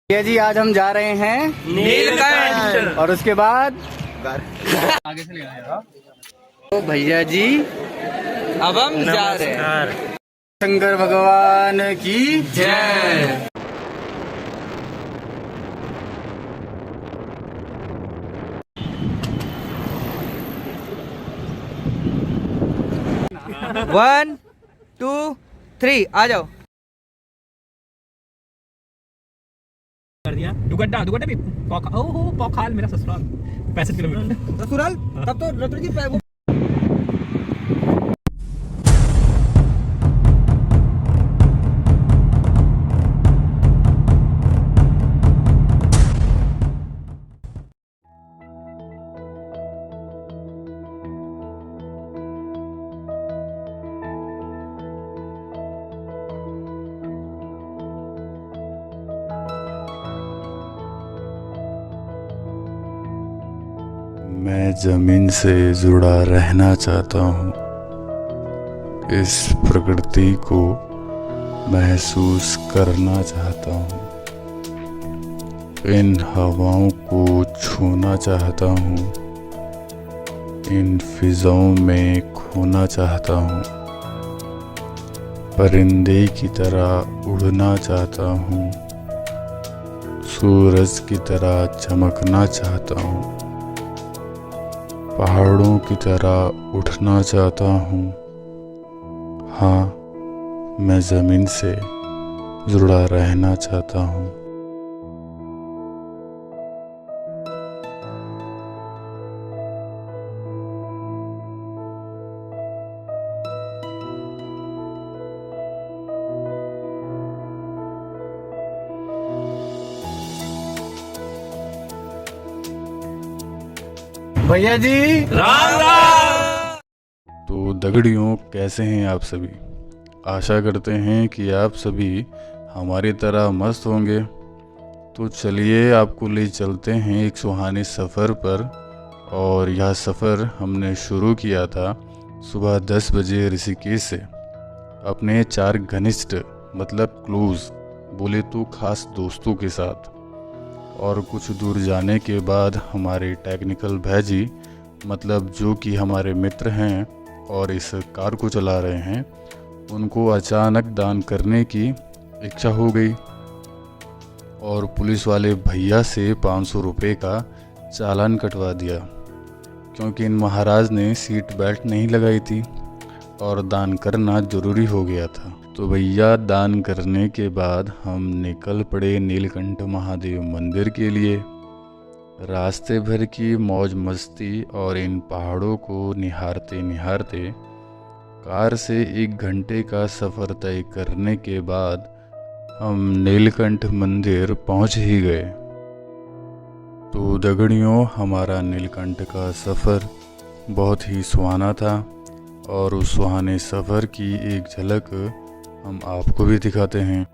ये जी आज हम जा रहे हैं नीलकंठ और उसके बाद आगे से ले तो भैया जी अब हम जा रहे हैं। शंकर भगवान की जय। 1 2 3 आ जाओ। कर दिया दुगड्डा दुगड्डा भी पौखाल मेरा ससुराल 65 किलोमीटर ससुराल तब तो रतुल जी वो मैं ज़मीन से जुड़ा रहना चाहता हूँ। इस प्रकृति को महसूस करना चाहता हूँ। इन हवाओं को छूना चाहता हूँ। इन फिजाओं में खोना चाहता हूँ। परिंदे की तरह उड़ना चाहता हूँ। सूरज की तरह चमकना चाहता हूँ। पहाड़ों की तरह उठना चाहता हूँ। हाँ, मैं ज़मीन से जुड़ा रहना चाहता हूँ। भैया जी राम राम। तो दगड़ियों, कैसे हैं आप सभी? आशा करते हैं कि आप सभी हमारी तरह मस्त होंगे। तो चलिए आपको ले चलते हैं एक सुहाने सफ़र पर। और यह सफ़र हमने शुरू किया था सुबह 10 बजे ऋषिकेश से अपने 4 घनिष्ठ मतलब क्लोज बोले तो खास दोस्तों के साथ। और कुछ दूर जाने के बाद हमारे टेक्निकल भाई मतलब जो कि हमारे मित्र हैं और इस कार को चला रहे हैं, उनको अचानक दान करने की इच्छा हो गई और पुलिस वाले भैया से 500 रुपये का चालान कटवा दिया, क्योंकि इन महाराज ने सीट बेल्ट नहीं लगाई थी और दान करना ज़रूरी हो गया था। तो भैया दान करने के बाद हम निकल पड़े नीलकंठ महादेव मंदिर के लिए। रास्ते भर की मौज मस्ती और इन पहाड़ों को निहारते निहारते कार से 1 घंटे का सफ़र तय करने के बाद हम नीलकंठ मंदिर पहुंच ही गए। तो दगड़ियों, हमारा नीलकंठ का सफ़र बहुत ही सुहाना था और उस सुहाने सफ़र की एक झलक हम आपको भी दिखाते हैं।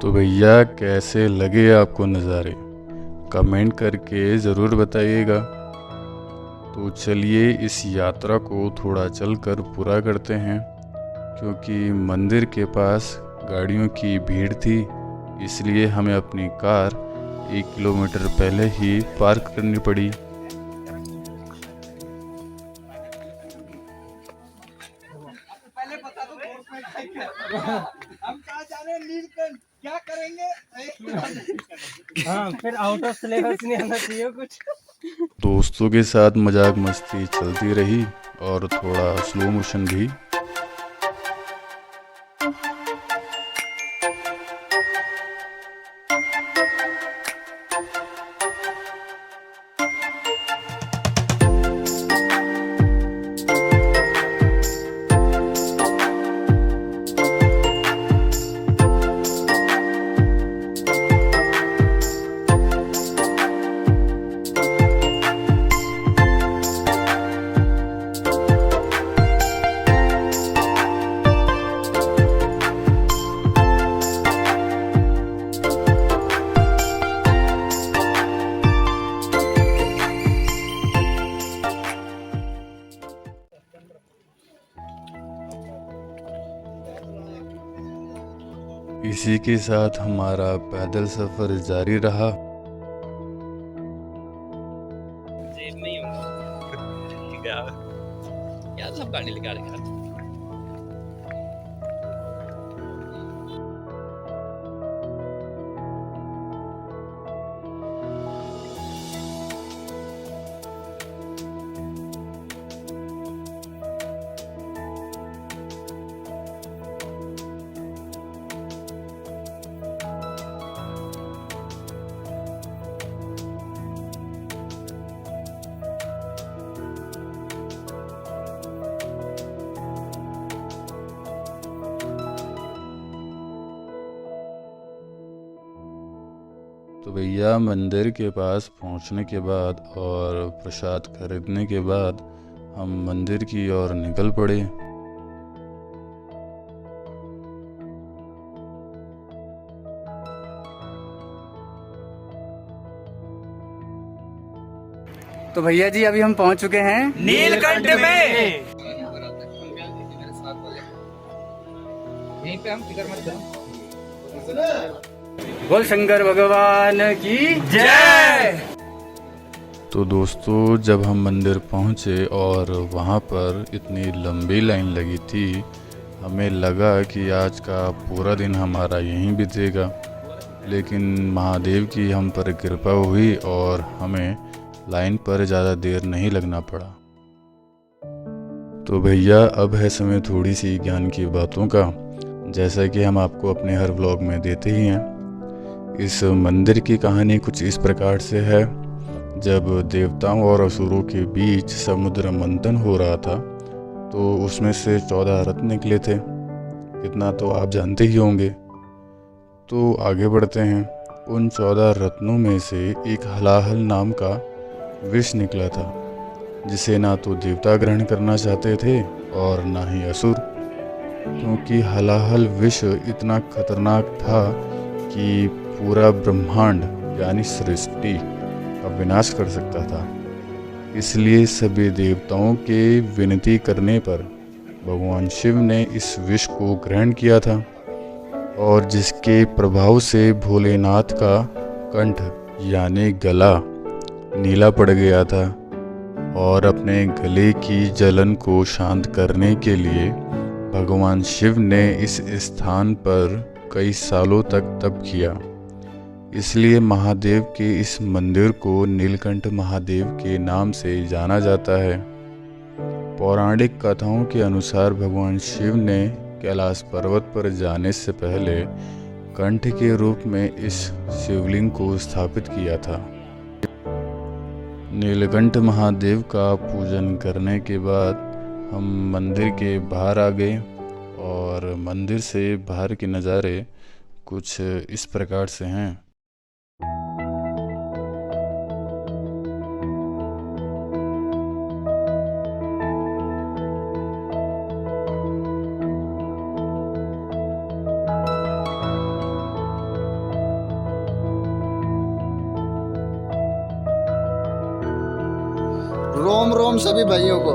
तो भैया, कैसे लगे आपको नज़ारे? कमेंट करके ज़रूर बताइएगा। तो चलिए इस यात्रा को थोड़ा चलकर पूरा करते हैं, क्योंकि मंदिर के पास गाड़ियों की भीड़ थी, इसलिए हमें अपनी कार 1 किलोमीटर पहले ही पार्क करनी पड़ी। हम कहाँ जा रहे हैं? नीलकंठ क्या करेंगे? हाँ, फिर आउट ऑफ सिलेबस नहीं आना चाहिए कुछ। दोस्तों के साथ मजाक मस्ती चलती रही और थोड़ा स्लो मोशन भी। इसी के साथ हमारा पैदल सफ़र जारी रहा। जेब में ही होगा क्या सब गाड़ी लेके आ रहे हैं। तो भैया मंदिर के पास पहुंचने के बाद और प्रसाद खरीदने के बाद हम मंदिर की ओर निकल पड़े। तो भैया जी अभी हम पहुंच चुके हैं नीलकंठ में। यहीं पे हम फिक्र मत करो। बोल शंकर भगवान की जय। तो दोस्तों जब हम मंदिर पहुंचे और वहां पर इतनी लंबी लाइन लगी थी, हमें लगा कि आज का पूरा दिन हमारा यहीं बीतेगा, लेकिन महादेव की हम पर कृपा हुई और हमें लाइन पर ज़्यादा देर नहीं लगना पड़ा। तो भैया अब है समय थोड़ी सी ज्ञान की बातों का, जैसा कि हम आपको अपने हर व्लॉग में देते ही हैं। इस मंदिर की कहानी कुछ इस प्रकार से है। जब देवताओं और असुरों के बीच समुद्र मंथन हो रहा था तो उसमें से 14 रत्न निकले थे। इतना तो आप जानते ही होंगे। तो आगे बढ़ते हैं। उन 14 रत्नों में से एक हलाहल नाम का विष निकला था, जिसे ना तो देवता ग्रहण करना चाहते थे और ना ही असुर, क्योंकि हलाहल विष इतना खतरनाक था कि पूरा ब्रह्मांड यानी सृष्टि का विनाश कर सकता था। इसलिए सभी देवताओं के विनती करने पर भगवान शिव ने इस विष को ग्रहण किया था, और जिसके प्रभाव से भोलेनाथ का कंठ यानी गला नीला पड़ गया था, और अपने गले की जलन को शांत करने के लिए भगवान शिव ने इस स्थान पर कई सालों तक तप किया। इसलिए महादेव के इस मंदिर को नीलकंठ महादेव के नाम से जाना जाता है। पौराणिक कथाओं के अनुसार भगवान शिव ने कैलाश पर्वत पर जाने से पहले कंठ के रूप में इस शिवलिंग को स्थापित किया था। नीलकंठ महादेव का पूजन करने के बाद हम मंदिर के बाहर आ गए, और मंदिर से बाहर के नज़ारे कुछ इस प्रकार से हैं। रोम रोम सभी भाइयों को।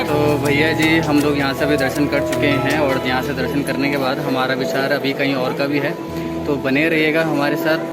तो भैया जी हम लोग यहाँ से भी दर्शन कर चुके हैं, और यहाँ से दर्शन करने के बाद हमारा विचार अभी कहीं और का भी है। तो बने रहिएगा हमारे साथ।